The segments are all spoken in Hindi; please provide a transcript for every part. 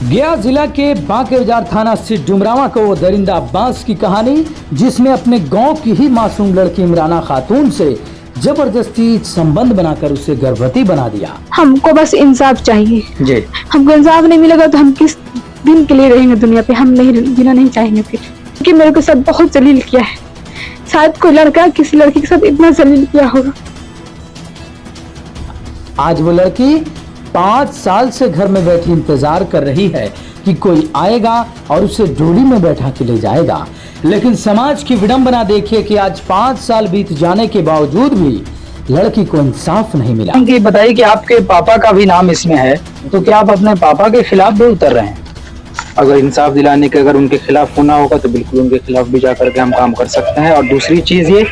गया जिला के बांके थाना स्थित डुमरावा को वो दरिंदा अब्बास की कहानी, जिसमें अपने गांव की ही मासूम लड़की इमराना खातून से जबरदस्ती संबंध बनाकर उसे गर्भवती बना दिया। हमको बस इंसाफ चाहिए जी। हमको इंसाफ नहीं मिलेगा तो हम किस दिन के लिए रहेंगे दुनिया पे। हम नहीं जीना नहीं चाहेंगे फिर, क्योंकि मेरे को सब बहुत जलील किया है। शायद कोई लड़का किसी लड़की के साथ इतना जलील किया होगा। आज वो लड़की 5 साल से घर में बैठी इंतजार कर रही है कि कोई आएगा और उसे डोली में बैठा के ले जाएगा, लेकिन समाज की विडंबना देखिए कि आज 5 साल बीत जाने के बावजूद भी लड़की को इंसाफ नहीं मिला। बताइए कि आपके पापा का भी नाम इसमें है, तो क्या आप अपने पापा के खिलाफ भी उतर रहे हैं? अगर इंसाफ दिलाने के अगर उनके खिलाफ होना होगा तो बिल्कुल उनके खिलाफ भी जा करके हम काम कर सकते हैं। और दूसरी चीज ये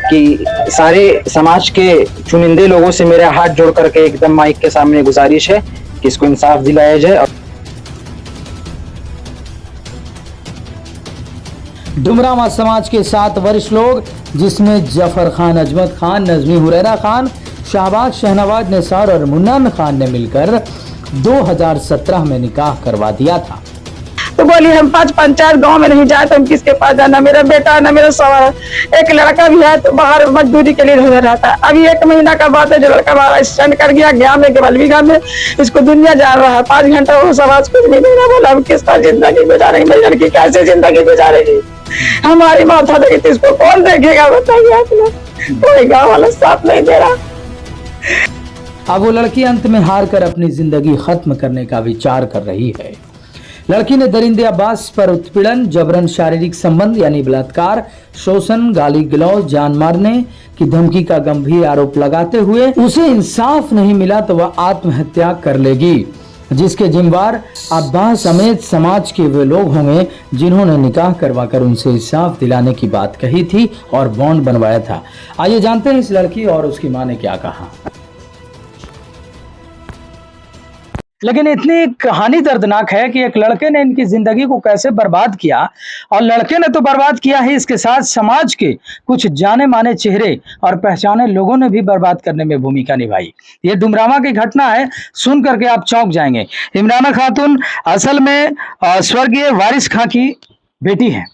कि सारे समाज के चुनिंदे लोगों से मेरे हाथ जोड़ करके एकदम माइक के सामने गुजारिश है कि इसको इंसाफ दिलाया जाए। डुमरावा समाज के 7 वरिष्ठ लोग, जिसमें जफर खान, अजमत खान, नजमी हुरैरा खान, शाहबाज, शहनवाज, निसार और मुन्नान खान ने मिलकर 2017 में निकाह करवा दिया था। तो बोली हम 5 पंचायत गांव में नहीं जाए तो हम किसके पास जाना, मेरा बेटा ना मेरा सवाल। एक लड़का भी है तो बाहर मजदूरी के लिए रह रहा था। अभी 1 महीना का बात है, जो लड़का बाहर स्टैंड कर गया में केवल बीघा में, इसको दुनिया जान रहा है। 5 घंटा वो समाज कुछ नहीं देना। बोला हम किस तरह जिंदगी गुजारेंगे, मेरी लड़की कैसे जिंदगी गुजारेगी? हमारी माथा देखी तो इसको कौन देखेगा बताइए आप लोग? कोई गाँव वाला साथ नहीं दे रहा। अब वो लड़की अंत में हार कर अपनी जिंदगी खत्म करने का विचार कर रही है। लड़की ने दरिंदे अब्बास पर उत्पीड़न, जबरन शारीरिक संबंध यानी बलात्कार, शोषण, गाली गलौज, जान मारने की धमकी का गंभीर आरोप लगाते हुए उसे इंसाफ नहीं मिला तो वह आत्महत्या कर लेगी, जिसके जिम्मेवार अब्बास समेत समाज के वे लोग होंगे जिन्होंने निकाह करवाकर उनसे इंसाफ दिलाने की बात कही थी और बॉन्ड बनवाया था। आइए जानते हैं इस लड़की और उसकी मां ने क्या कहा। लेकिन इतनी कहानी दर्दनाक है कि एक लड़के ने इनकी जिंदगी को कैसे बर्बाद किया, और लड़के ने तो बर्बाद किया है, इसके साथ समाज के कुछ जाने माने चेहरे और पहचाने लोगों ने भी बर्बाद करने में भूमिका निभाई। ये डुमरावा की घटना है, सुन करके आप चौंक जाएंगे। इमराना खातून असल में स्वर्गीय वारिस खां की बेटी है,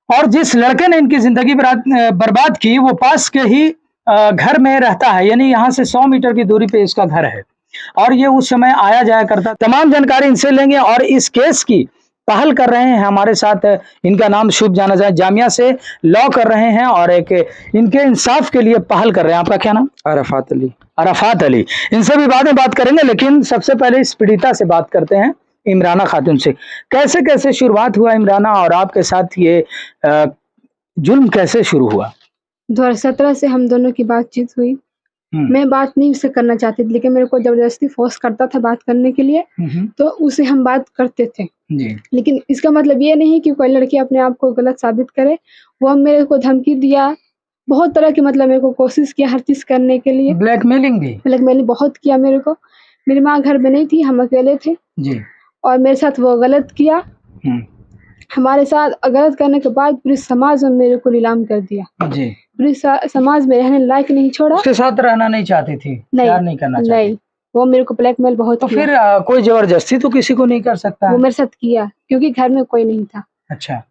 और जिस लड़के ने इनकी जिंदगी बर्बाद की वो पास के ही घर में रहता है, यानी यहाँ से 100 मीटर की दूरी पे इसका घर है, और ये उस समय आया जाया करता। तमाम जानकारी इनसे लेंगे और इस केस की पहल कर रहे हैं हमारे साथ। इनका नाम शुभ जाना जाए, जामिया से लॉ कर रहे हैं और एक इनके इंसाफ के लिए पहल कर रहे हैं। आपका क्या नाम? अरफात अली। अरफात अली। इनसे भी बाद में बात करेंगे, लेकिन सबसे पहले इस पीड़िता से बात करते हैं, इमराना खातून से। कैसे कैसे शुरुआत हुआ इमराना, और आपके साथ ये जुल्म कैसे शुरू हुआ? 2017 से हम दोनों की बातचीत हुई। मैं बात नहीं उससे करना चाहती थी, लेकिन मेरे को जबरदस्ती फोर्स करता था बात करने के लिए, तो उसे हम बात करते थे जी। लेकिन इसका मतलब ये नहीं कि कोई लड़की अपने आप को गलत साबित करे। वो मेरे को धमकी दिया, बहुत तरह की मतलब मेरे को कोशिश किया हर चीज करने के लिए। ब्लैकमेलिंग बहुत किया मेरे को। मेरी माँ घर में नहीं थी, हम अकेले थे जी। और मेरे साथ वो गलत किया। हमारे साथ गलत करने के बाद पूरे समाज में मेरे को नीलाम कर दिया जी। पूरे समाज में रहने लायक नहीं छोड़ा। उसके साथ रहना नहीं चाहती थी? प्यार नहीं करना चाहती? नहीं, वो मेरे को ब्लैकमेल बहुत तो किया। फिर कोई जबरदस्ती तो किसी को नहीं कर सकता? वो मेरे साथ किया क्योंकि घर में कोई नहीं था। अच्छा,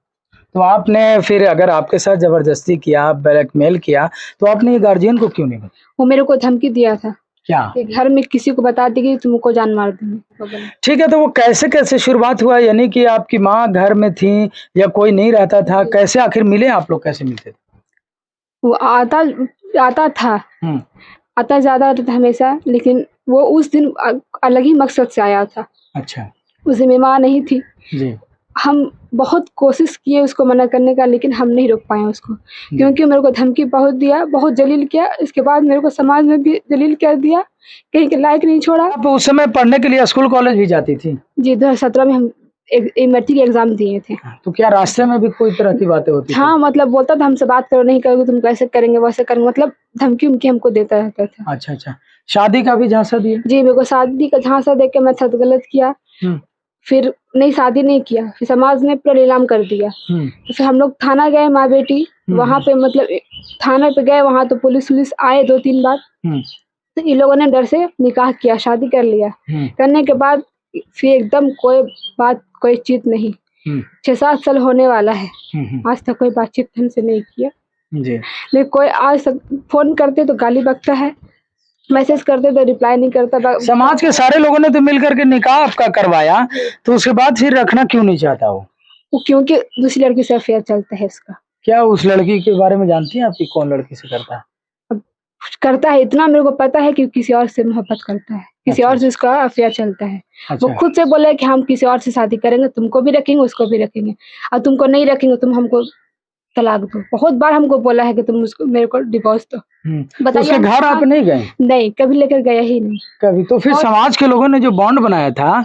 तो आपने फिर अगर आपके साथ जबरदस्ती किया, ब्लैकमेल किया, तो आपने ये गार्जियन को क्यों नहीं बताया? वो मेरे को धमकी दिया था क्या कि घर में किसी को बता देगी तुमको जान मार दूंगी। ठीक है, तो वो कैसे कैसे शुरुआत हुआ, यानी कि आपकी माँ घर में थी या कोई नहीं रहता था? कैसे आखिर मिले आप लोग, कैसे मिलते थे? वो आता था, आता ज्यादा था हमेशा, लेकिन वो उस दिन अलग ही मकसद से आया था। अच्छा। उस दिन मेरी माँ नहीं थी जी। हम बहुत कोशिश किए उसको मना करने का, लेकिन हम नहीं रोक पाए उसको, क्योंकि मेरे को धमकी बहुत दिया, बहुत जलील किया। इसके बाद मेरे को समाज में भी जलील कर दिया, कहीं के लायक नहीं छोड़ा। आप उस समय पढ़ने के लिए स्कूल कॉलेज भी जाती थी? जी, 2017 में हम मैट्रिक के एग्जाम दिए थे। तो क्या रास्ते में भी कोई तरह की बातें होती थी? हाँ, मतलब बोलता था हमसे बात करो, नहीं करोगे तुम कैसे करेंगे वैसे करेंगे, मतलब धमकी उमकी हमको देता रहता था। अच्छा अच्छा। शादी का भी झांसा दिया? जी, मेरे को शादी का झांसा दे के मेरे साथ गलत किया। फिर नहीं, शादी नहीं किया, फिर समाज ने पूरा नीलाम कर दिया। तो फिर हम लोग थाना गए, माँ बेटी, वहाँ पे मतलब थाना पे गए, वहाँ तो पुलिस आए 2-3 बार। तो इन लोगों ने डर से निकाह किया, शादी कर लिया। करने के बाद फिर एकदम कोई बात कोई चीज नहीं। 6-7 साल होने वाला है, आज तक कोई बातचीत हमसे नहीं किया। जी। लेकिन कोई आज तक फोन करते तो गाली बकता है, मैसेज करते तो रिप्लाई नहीं करता। समाज के सारे लोगों ने तो मिल करके निकाह आपका करवाया, तो उसके बाद फिर रखना क्यों नहीं चाहता वो? क्योंकि दूसरी लड़की से अफेयर चलता है उसका। क्या उस लड़की के बारे में जानती हैं आपकी, कौन लड़की से करता है? करता है इतना मेरे को पता है कि किसी और से मोहब्बत करता है, किसी और से उसका अफेयर चलता है। वो खुद से बोले कि हम किसी और से शादी करेंगे, तुमको भी रखेंगे उसको भी रखेंगे, और तुमको नहीं रखेंगे तुम हमको तलाक दो। बहुत बार हमको बोला है कि तुम उसको मेरे को डिवोर्स दो। तो उसके घर आप नहीं गए? नहीं, कभी लेकर गया ही नहीं कभी। तो फिर समाज के लोगों ने जो बॉन्ड बनाया था,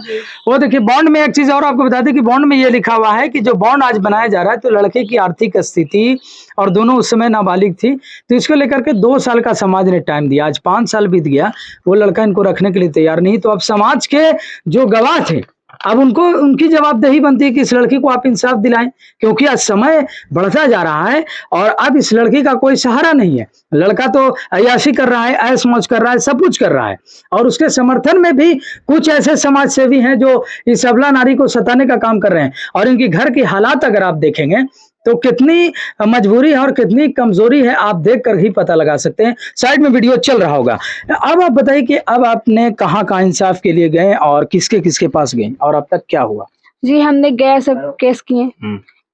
वो देखिए बॉन्ड में एक चीज और आपको बता दें कि बॉन्ड में ये लिखा हुआ है कि जो बॉन्ड आज बनाया जा रहा है, तो लड़के की आर्थिक स्थिति और दोनों उस समय नाबालिग थी, तो इसको लेकर के 2 साल का समाज ने टाइम दिया। आज 5 साल बीत गया, वो लड़का इनको रखने के लिए तैयार नहीं। तो अब समाज के जो गवाह थे, अब उनको उनकी जवाबदेही बनती है कि इस लड़की को आप इंसाफ दिलाएं, क्योंकि आज समय बढ़ता जा रहा है और अब इस लड़की का कोई सहारा नहीं है। लड़का तो अय्याशी कर रहा है, ऐश मौज कर रहा है, सब कुछ कर रहा है, और उसके समर्थन में भी कुछ ऐसे समाज सेवी हैं जो इस अबला नारी को सताने का काम कर रहे हैं। और इनकी घर की हालात अगर आप देखेंगे तो कितनी मजबूरी है और कितनी कमजोरी है, आप देख कर ही पता लगा सकते हैं। साइड में वीडियो चल रहा होगा। अब आप बताइए कि अब आपने कहाँ कहाँ इंसाफ के लिए गए और किसके किसके पास गए और अब तक क्या हुआ? जी, हमने गया, सब केस किए,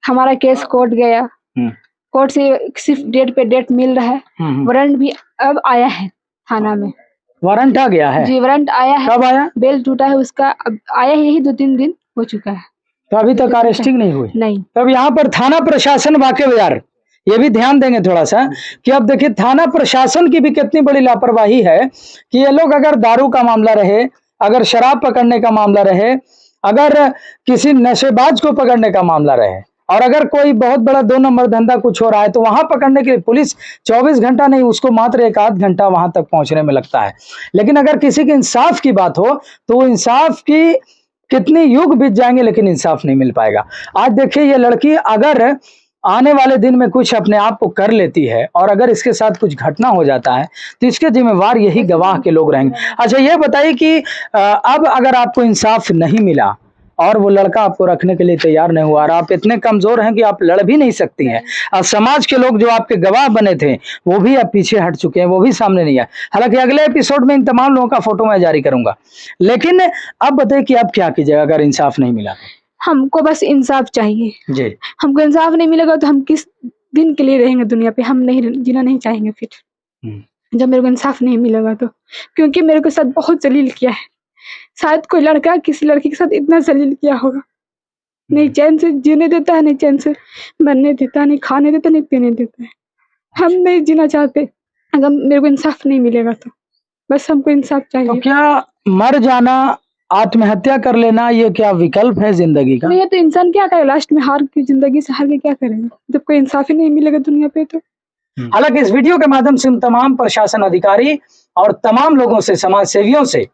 हमारा केस कोर्ट गया, कोर्ट से सिर्फ डेट पे डेट मिल रहा है। वारंट भी अब आया है थाना में। वारंट आ गया है? जी, वारंट आया है। कब आया? बेल टूटा है उसका, अब आया यही 2-3 दिन हो चुका है। तो अभी तक अरेस्टिंग नहीं हुई? नहीं। तब यहाँ पर थाना प्रशासन वाकई बाजार ये भी ध्यान देंगे थोड़ा सा कि अब देखिए थाना प्रशासन की भी कितनी बड़ी लापरवाही है कि ये लोग अगर दारू का मामला रहे, अगर शराब पकड़ने का मामला रहे, अगर किसी नशेबाज को पकड़ने का मामला रहे, और अगर कोई बहुत बड़ा 2 नंबर धंधा कुछ हो रहा है, तो वहां पकड़ने के लिए पुलिस 24 घंटा नहीं, उसको मात्र 1-8 घंटा वहां तक पहुंचने में लगता है। लेकिन अगर किसी के इंसाफ की बात हो तो वो इंसाफ की कितने युग बीत जाएंगे लेकिन इंसाफ नहीं मिल पाएगा। आज देखिए ये लड़की अगर आने वाले दिन में कुछ अपने आप को कर लेती है और अगर इसके साथ कुछ घटना हो जाता है तो इसके जिम्मेवार यही गवाह के लोग रहेंगे। अच्छा ये बताइए कि अब अगर आपको इंसाफ नहीं मिला और वो लड़का आपको रखने के लिए तैयार नहीं हुआ और आप इतने कमजोर हैं कि आप लड़ भी नहीं सकती हैं, अब समाज के लोग जो आपके गवाह बने थे वो भी अब पीछे हट चुके हैं, वो भी सामने नहीं आए। हालांकि अगले एपिसोड में इन तमाम लोगों का फोटो मैं जारी करूंगा, लेकिन अब बताइए कि आप क्या कीजिएगा अगर इंसाफ नहीं मिला? हमको बस इंसाफ चाहिए जी। हमको इंसाफ नहीं मिलेगा तो हम किस दिन के लिए रहेंगे दुनिया पे? हम नहीं जीना नहीं चाहेंगे फिर, जब मेरे को इंसाफ नहीं मिलेगा तो। क्योंकि मेरे को साथ बहुत जलील किया है, शायद कोई लड़का किसी लड़की के साथ इतना जलील किया होगा, नहीं चैन से जीने देता है, नहीं चैन से बनने देता है, नहीं खाने देता, नहीं पीने देता है। हम नहीं जीना चाहते अगर मेरे को इंसाफ नहीं मिलेगा तो। बस हमको इंसाफ चाहिए। तो क्या मर जाना, आत्महत्या कर लेना, ये क्या विकल्प है जिंदगी का? नहीं, तो इंसान क्या करे, लास्ट में हार की जिंदगी से हार के क्या करेगा जब कोई इंसाफ ही नहीं मिलेगा दुनिया पे तो। हालांकि इस वीडियो के माध्यम से तमाम प्रशासन अधिकारी और तमाम लोगों से, समाज सेवियों से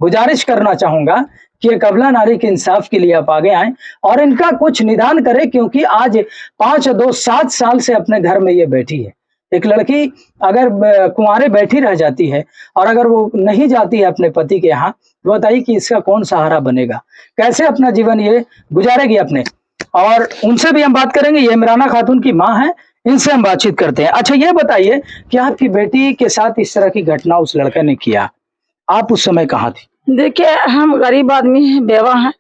गुजारिश करना चाहूंगा कि एक अबला नारी के इंसाफ के लिए आप आगे आए और इनका कुछ निदान करें, क्योंकि आज 5-2-7 साल से अपने घर में ये बैठी है। एक लड़की अगर कुंवारे बैठी रह जाती है और अगर वो नहीं जाती है अपने पति के यहाँ, बताइए कि इसका कौन सहारा बनेगा, कैसे अपना जीवन ये गुजारेगी अपने। और उनसे भी हम बात करेंगे, ये इमराना खातून की माँ है, इनसे हम बातचीत करते हैं। अच्छा ये बताइए कि आपकी बेटी के साथ इस तरह की घटना उस लड़के ने किया, आप उस समय कहाँ थी? देखिए, हम गरीब आदमी हैं, बेवा हैं।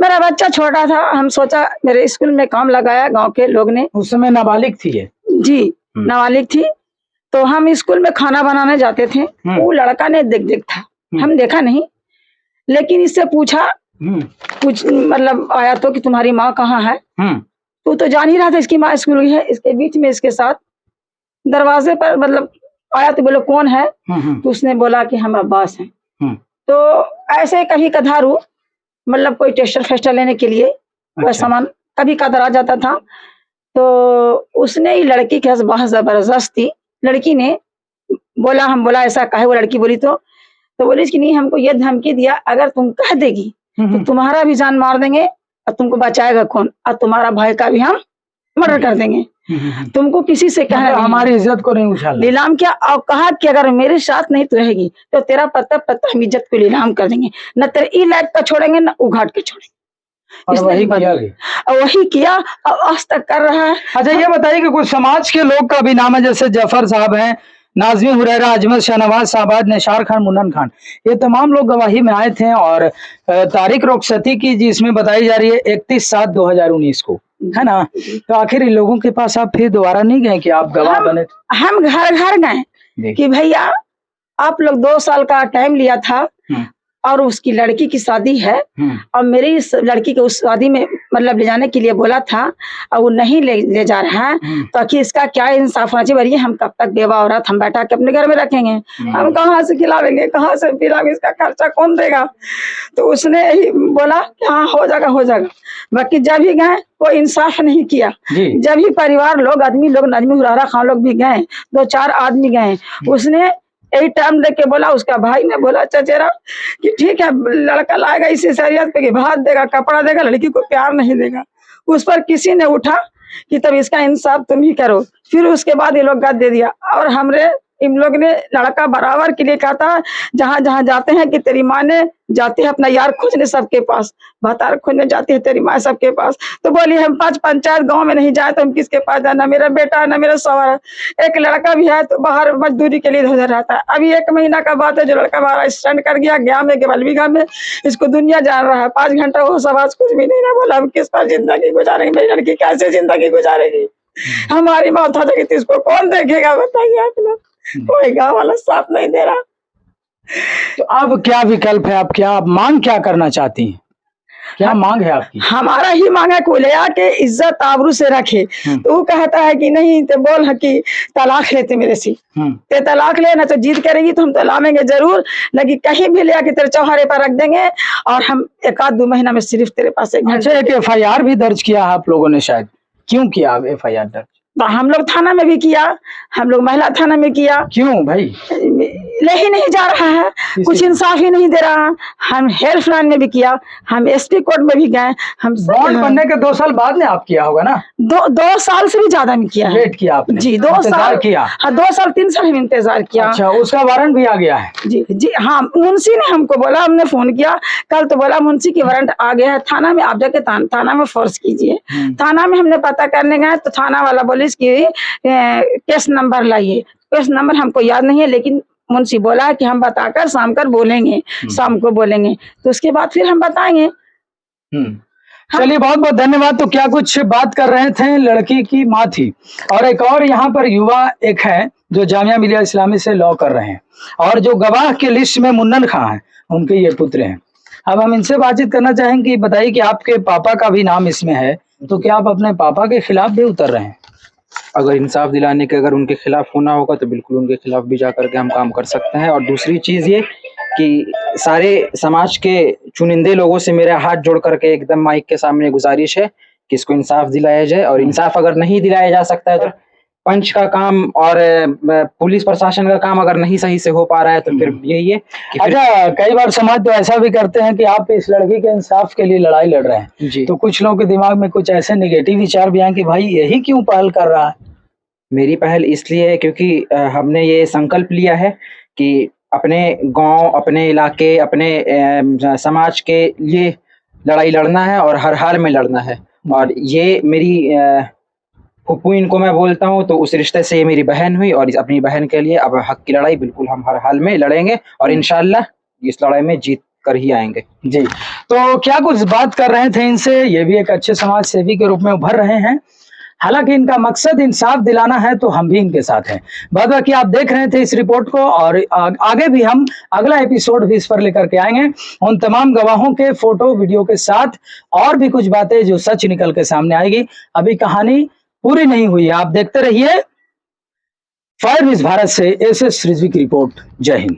मेरा बच्चा छोटा था, हम सोचा मेरे स्कूल में काम लगाया गांव के लोग ने। उस समय नाबालिग थी ये? जी, नाबालिग थी। तो हम स्कूल में खाना बनाने जाते थे, वो लड़का ने देख था, हम देखा नहीं, लेकिन इससे पूछा, कुछ मतलब आया तो कि तुम्हारी माँ कहाँ है? तो जान ही रहा था इसकी माँ स्कूल गई है। इसके बीच में इसके साथ दरवाजे पर मतलब आया तो बोले कौन है? तो उसने बोला कि हम अब्बास हैं। तो ऐसे कभी कधारू मतलब कोई टेस्टर फेस्टर लेने के लिए कोई सामान कभी कदर आ जाता था, तो उसने ही लड़की के बहुत जबरदस्ती, लड़की ने बोला, हम बोला ऐसा कहे, वो लड़की बोली तो बोली कि नहीं, हमको ये धमकी दिया अगर तुम कह देगी तो तुम्हारा भी जान मार देंगे और तुमको बचाएगा कौन, और तुम्हारा भाई का भी हम मर्डर कर देंगे। तुमको किसी से कहना मतलब नहीं। हमारी इज्जत को नहीं उछालना। नीलाम किया और कहा कि अगर मेरे साथ नहीं तो रहेगी तो तेरा पता पता हम इज्जत को नीलाम कर देंगे, न तेरे ई लायक का छोड़ेंगे न उघाट के छोड़ेंगे। और इसने वही हिम्मत किया दी। भी। और वही किया और आज तक कर रहा है। अच्छा ये बताइए कि कुछ समाज के लोग का भी नाम है, जैसे जफर साहब हैं, नाज़मी हुरैरा, अजमत शाहनवाज शाहबाद, निसार खान, मुन्नन खान, ये तमाम लोग गवाही में आए थे और तारीख रुखसती की जिसमें बताई जा रही है 31/7/2019 को, है ना? तो आखिर इन लोगों के पास आप फिर दोबारा नहीं गए कि आप गवाह बने? हम घर घर गए कि भैया आप लोग 2 साल का टाइम लिया था और उसकी लड़की की शादी है और मेरी इस लड़की को उस शादी में मतलब ले जाने के लिए बोला था और वो नहीं ले जा रहा है, तो आखिर इसका क्या इंसाफ होना चाहिए? हम कब तक बेवा औरत हम बैठा के अपने घर में रखेंगे? हम कहाँ से खिलावेंगे, कहाँ से पिलावेंगे, इसका खर्चा कौन देगा? तो उसने यही बोला कि हाँ हो जाएगा। बाकी जब भी गए वो इंसाफ नहीं किया। जब भी परिवार लोग आदमी लोग नाज़मी हुरैरा खान लोग भी गए, 2-4 आदमी गए, उसने यही टाइम देके बोला, उसका भाई ने बोला चचेरा कि ठीक है लड़का लाएगा इसी शरीयत पे कि भात देगा, कपड़ा देगा, लड़की को प्यार नहीं देगा। उस पर किसी ने उठा कि तब इसका इंसाफ तुम ही करो। फिर उसके बाद ये लोग गद दे दिया और हमरे इन लोग ने लड़का बराबर के लिए कहा था, जहाँ जहाँ जाते हैं कि तेरी माँ ने जाती है अपना यार खोजने सबके पास, भतार खोजने जाती है तेरी माँ सबके पास, तो बोली हम 5 पंचायत गांव में नहीं जाए तो हम किसके पास जाए? ना मेरा बेटा ना मेरा सवार, एक लड़का भी है तो बाहर मजदूरी के लिए इधर रहता है। अभी 1 महीना का बात है, जो लड़का बाहर स्टैंड कर गया में केवल बीघा में, इसको दुनिया जान रहा है। 5 घंटा वो समाज कुछ भी नहीं ना बोला। हम किस पर जिंदगी गुजारेंगे? मेरी लड़की कैसे जिंदगी गुजारेगी? हमारी माँ था कि इसको कौन देखेगा बताइए आप लोग? कोई गाँव वाला साथ नहीं दे रहा। तो अब क्या विकल्प है? आप मांग क्या करना चाहती हैं? क्या मांग है आपकी? हमारा ही मांग है कोई ले आके इज्जत आबरू से रखे। तो वो कहता है कि नहीं तो बोल है कि तलाक लेते मेरे से, ते तलाक लेना तो जीत करेगी तो हम तो लावेंगे जरूर, लेकिन कहीं भी ले आके तेरे चौहारे पर रख देंगे और हम 1-2 महीना में सिर्फ तेरे पास एक अच्छा एक FIR भी दर्ज किया आप लोगों ने शायद, क्यों किया FIR दर्ज? तो हम लोग थाना में भी किया, हम लोग महिला थाना में किया। क्यों भाई? ले ही नहीं जा रहा है, कुछ इंसाफ ही नहीं दे रहा। हम हेल्पलाइन में भी किया, हम SP कोर्ट में भी गए। हम बॉन्ड बनने के 2 साल बाद में आप किया होगा ना? 2 साल से भी ज्यादा में किया है। वेट किया आपने? जी 2 साल किया। हाँ 2 साल 3 साल हम इंतजार किया। अच्छा उसका वारंट भी आ गया है? जी हाँ, मुंशी ने हमको बोला, हमने फोन किया कल तो बोला मुंशी की वारंट आ गया है, थाना में आप जाके थाना में फोर्स कीजिए। थाना में हमने पता करने गए तो थाना वाला बोले कि केस नंबर लाइए। केस नंबर हमको याद नहीं है, लेकिन मुंशी बोला कि हम बताकर शाम को बोलेंगे, शाम को बोलेंगे, तो उसके बाद फिर हम बताएंगे। चलिए बहुत बहुत धन्यवाद। तो क्या कुछ बात कर रहे थे, लड़की की माँ थी और एक और यहाँ पर युवा एक है जो जामिया मिलिया इस्लामी से लॉ कर रहे हैं और जो गवाह के लिस्ट में मुन्नन खां हैं, उनके ये पुत्र हैं। अब हम इनसे बातचीत करना चाहेंगे कि बताइए कि आपके पापा का भी नाम इसमें है, तो क्या आप अपने पापा के खिलाफ भी उतर रहे हैं? अगर इंसाफ दिलाने के अगर उनके खिलाफ होना होगा तो बिल्कुल उनके खिलाफ भी जा करके हम काम कर सकते हैं। और दूसरी चीज़ ये कि सारे समाज के चुनिंदे लोगों से मेरा हाथ जोड़ करके एकदम माइक के सामने गुजारिश है कि इसको इंसाफ दिलाया जाए। और इंसाफ अगर नहीं दिलाया जा सकता है तो पंच का काम और पुलिस प्रशासन का काम अगर नहीं सही से हो पा रहा है तो फिर यही है कि अच्छा कई बार समाज तो ऐसा भी करते हैं कि आप इस लड़की के इंसाफ के लिए लड़ाई लड़ रहे हैं जी, तो कुछ लोगों के दिमाग में कुछ ऐसे नेगेटिव विचार भी आए कि भाई यही क्यों पहल कर रहा है? मेरी पहल इसलिए है क्योंकि हमने ये संकल्प लिया है कि अपने गांव, अपने इलाके, अपने समाज के लिए लड़ाई लड़ना है और हर हाल में लड़ना है। और ये मेरी फूफू इनको मैं बोलता हूँ, तो उस रिश्ते से ये मेरी बहन हुई और अपनी बहन के लिए अब हक की लड़ाई बिल्कुल हम हर हाल में लड़ेंगे और इंशाल्लाह इस लड़ाई में जीत कर ही आएंगे। जी तो क्या कुछ बात कर रहे थे इनसे, ये भी एक अच्छे समाज सेवी के रूप में उभर रहे हैं। हालांकि इनका मकसद इंसाफ दिलाना है तो हम भी इनके साथ हैं। बाद बाकी आप देख रहे थे इस रिपोर्ट को और आगे भी हम अगला एपिसोड भी इस पर लेकर के आएंगे उन तमाम गवाहों के फोटो वीडियो के साथ और भी कुछ बातें जो सच निकल के सामने आएगी। अभी कहानी पूरी नहीं हुई है, आप देखते रहिए। फायर न्यूज़ भारत से SS रिजवी की रिपोर्ट। जय हिंद।